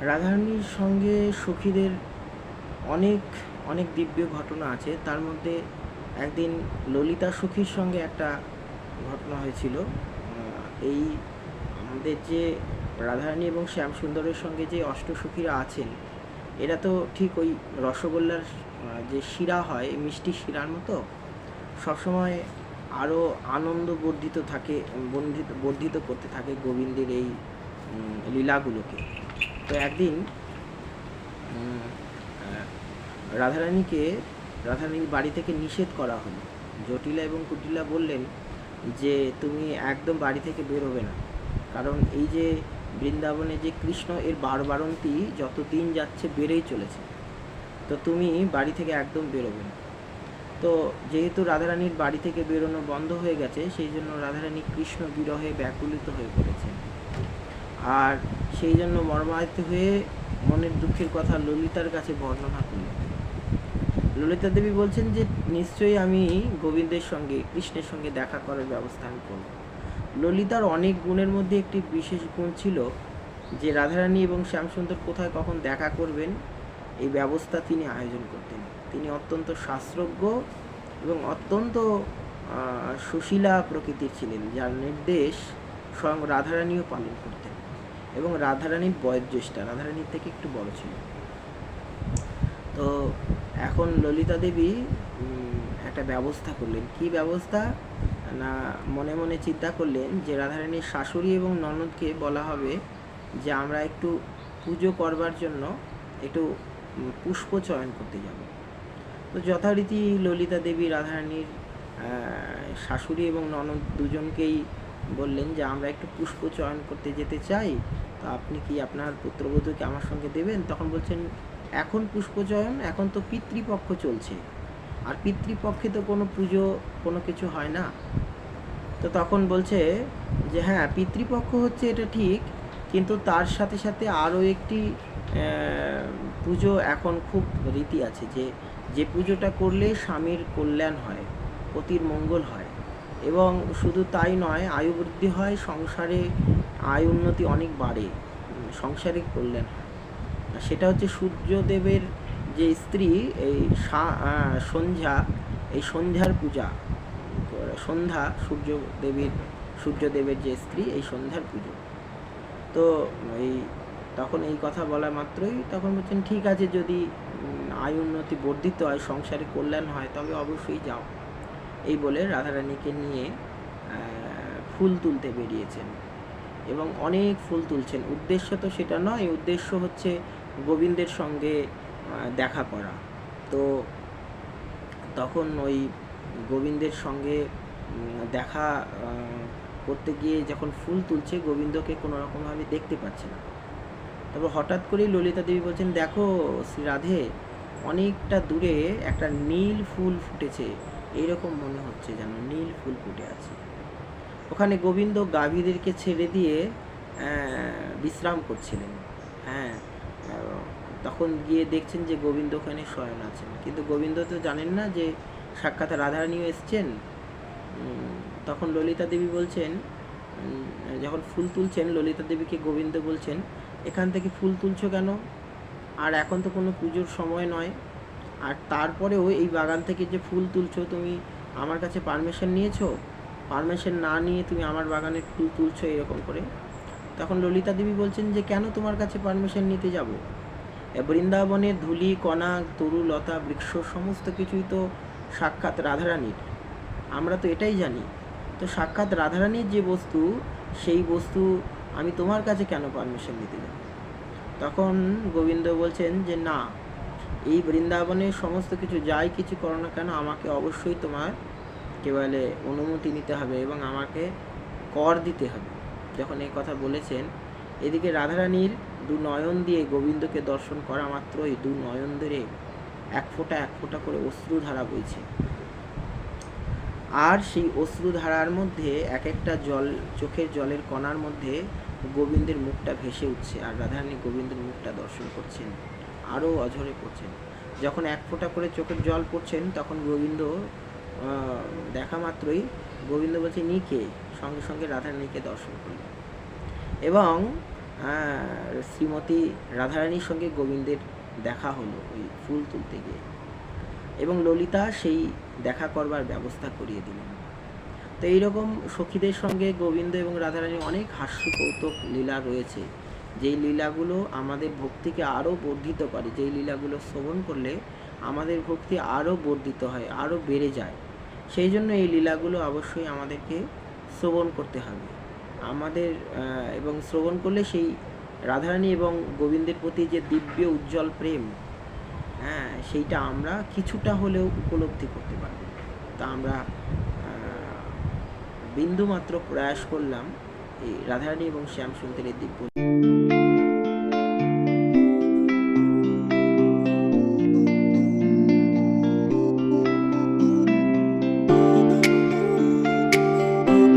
রাধারানীর সঙ্গে সখীদের অনেক অনেক দিব্য ঘটনা আছে। তার মধ্যে একদিন ললিতা সখীর সঙ্গে একটা ঘটনা হয়েছিল। এই আমাদের যে রাধারানী এবং শ্যামসুন্দরের সঙ্গে যে অষ্টসখীরা আছেন, এরা তো ঠিক ওই রসগোল্লার যে শিরা হয়, মিষ্টি শিরার মতো সবসময় আরও আনন্দ বর্ধিত থাকে, বর্ধিত করতে থাকে গোবিন্দের এই লীলাগুলোকে। তো একদিন রাধারানীর বাড়ি থেকে নিষেধ করা হলো। জটিলা এবং কুটিলা বললেন যে তুমি একদম বাড়ি থেকে বেরোবে না, কারণ এই যে বৃন্দাবনে যে কৃষ্ণ, এর বারবারন্তি যত দিন যাচ্ছে বেড়েই চলেছে, তো তুমি বাড়ি থেকে একদম বেরোবে না। তো যেহেতু রাধারানীর বাড়ি থেকে বেরোনো বন্ধ হয়ে গেছে, সেই জন্য রাধারানী কৃষ্ণ বিরহে ব্যাকুলিত হয়ে পড়েছেন, আর সেই জন্য মর্মাহত হয়ে মনের দুঃখের কথা ললিতার কাছে বর্ণনা করলেন। ললিতা দেবী বলছেন যে নিশ্চয়ই আমি গোবিন্দের সঙ্গে, কৃষ্ণের সঙ্গে দেখা করার ব্যবস্থা আমি করব। ললিতার অনেক গুণের মধ্যে একটি বিশেষ গুণ ছিল যে রাধারানী এবং শ্যামসুন্দর কোথায় কখন দেখা করবেন এই ব্যবস্থা তিনি আয়োজন করতেন। তিনি অত্যন্ত শাস্ত্রজ্ঞ এবং অত্যন্ত সুশীলা প্রকৃতির ছিলেন, যার নির্দেশ স্বয়ং রাধারানীও পালন করতেন। এবং রাধারানীর বয়োজ্যেষ্ঠা, রাধারানীর থেকে একটু বড় ছিল। তো এখন ললিতা দেবী একটা ব্যবস্থা করলেন। কি ব্যবস্থা না, মনে মনে চিন্তা করলেন যে রাধারানীর শাশুড়ি এবং ননদকে বলা হবে যে আমরা একটু পুজো করবার জন্য একটু পুষ্প চয়ন করতে যাব। তো যথারীতি ললিতা দেবী রাধারানীর শাশুড়ি এবং ননদ দুজনকেই বললেন যে আমরা একটু পুষ্প চয়ন করতে যেতে চাই, তো আপনি কি আপনার পুত্রবধূকে আমার সঙ্গে দেবেন? তখন বলছেন এখন পুষ্প চয়ন, এখন তো পিতৃপক্ষ চলছে, আর পিতৃপক্ষে তো কোনো পুজো কোনো কিছু হয় না। তো তখন বলছে যে হ্যাঁ, পিতৃপক্ষ হচ্ছে এটা ঠিক, কিন্তু তার সাথে সাথে আরও একটি পুজো এখন খুব রীতি আছে, যে পুজোটা করলে স্বামীর কল্যাণ হয়, পতির মঙ্গল হয়, এবং শুধু তাই নয়, আয়ু বৃদ্ধি হয়, সংসারে আয় উন্নতি অনেক বাড়ে, সংসারে কল্যাণ হয়। সেটা হচ্ছে সূর্যদেবের যে স্ত্রী এই সন্ধ্যা, এই সন্ধ্যার পূজা, সন্ধ্যা সূর্যদেবের যে স্ত্রী, এই সন্ধ্যার পুজো। তো এই তখন এই কথা বলা মাত্রই তখন বলছেন ঠিক আছে, যদি আয় উন্নতি বর্ধিত হয়, সংসারে কল্যাণ হয়, তবে অবশ্যই যাও। এই বলে রাধারানীকে নিয়ে ফুল তুলতে বেরিয়েছেন এবং অনেক ফুল তুলছেন। উদ্দেশ্য তো সেটা নয়, উদ্দেশ্য হচ্ছে গোবিন্দের সঙ্গে দেখা করা। তো তখন ওই গোবিন্দের সঙ্গে দেখা করতে গিয়ে যখন ফুল তুলছে, গোবিন্দকে কোনো রকমভাবে দেখতে পাচ্ছে না। তারপর হঠাৎ করেই ললিতা দেবী বলছেন দেখো শ্রী রাধে, অনেকটা দূরে একটা নীল ফুল ফুটেছে, এইরকম মনে হচ্ছে যেন নীল ফুল ফুটে আছে। ওখানে গোবিন্দ গাভীদেরকে ছেড়ে দিয়ে বিশ্রাম করছিলেন। হ্যাঁ, তখন গিয়ে দেখছেন যে গোবিন্দ ওখানে শয়ন আছেন, কিন্তু গোবিন্দ তো জানেন না যে সাক্ষাৎ রাধারানীও এসছেন। তখন ললিতা দেবী বলছেন, যখন ফুল তুলছেন ললিতা দেবীকে গোবিন্দ বলছেন এখান থেকে ফুল তুলছো কেন, আর এখন তো কোনো পুজোর সময় নয়, আর তারপরেও এই বাগান থেকে যে ফুল তুলছো তুমি আমার কাছে পারমিশন নিয়েছো? পারমিশন না নিয়ে তুমি আমার বাগানের ফুল তুলছো এরকম করে। তখন ললিতা দেবী বলছেন যে কেন তোমার কাছে পারমিশন নিতে যাব? বৃন্দাবনের ধূলি কণা তরু লতা বৃক্ষ সমস্ত কিছুই তো সাক্ষাৎ রাধারানীর, আমরা তো এটাই জানি। তো সাক্ষাৎ রাধারানীর যে বস্তু, সেই বস্তু আমি তোমার কাছে কেন পারমিশন নিতে যাব? তখন গোবিন্দ বলছেন যে না, এই বৃন্দাবনের সমস্ত কিছু যাই কিছু করো না কেন, আমাকে অবশ্যই তোমার কেবল অনুমতি নিতে হবে এবং আমাকে কর দিতে হবে। যখন এই কথা বলেছেন, এদিকে রাধারানীর দু নয়ন দিয়ে গোবিন্দকে দর্শন করা মাত্রই দু নয়ন ধরে এক ফোঁটা এক ফোঁটা করে অশ্রুধারা বইছে, আর সেই অশ্রুধারার মধ্যে এক একটা চোখের জলের কণার মধ্যে গোবিন্দের মুখটা ভেসে উঠছে, আর রাধারানী গোবিন্দের মুখটা দর্শন করছেন, আরও অঝরে পড়ছেন। যখন এক ফোঁটা করে চোখের জল পড়ছেন, তখন গোবিন্দ দেখা মাত্রই গোবিন্দ বলছে নিকে, সঙ্গে সঙ্গে রাধারানীকে দর্শন করলেন। এবং শ্রীমতী রাধারানীর সঙ্গে গোবিন্দের দেখা হলো ওই ফুল তুলতে গিয়ে, এবং ললিতা সেই দেখা করবার ব্যবস্থা করিয়ে দিলেন। তো এইরকম সখীদের সঙ্গে গোবিন্দ এবং রাধারানী অনেক হাস্য কৌতুক লীলা রয়েছে, যেই লীলাগুলো আমাদের ভক্তিকে আরও বর্ধিত করে, যেই লীলাগুলো শ্রবণ করলে আমাদের ভক্তি আরও বর্ধিত হয়, আরও বেড়ে যায়। সেই জন্য এই লীলাগুলো অবশ্যই আমাদেরকে শ্রবণ করতে হবে আমাদের, এবং শ্রবণ করলে সেই রাধারানী এবং গোবিন্দের প্রতি যে দিব্য উজ্জ্বল প্রেম, সেইটা আমরা কিছুটা হলেও উপলব্ধি করতে পারব। তা আমরা বিন্দুমাত্র প্রয়াস করলাম এই রাধারানী এবং শ্যামসুন্দরের দিব্য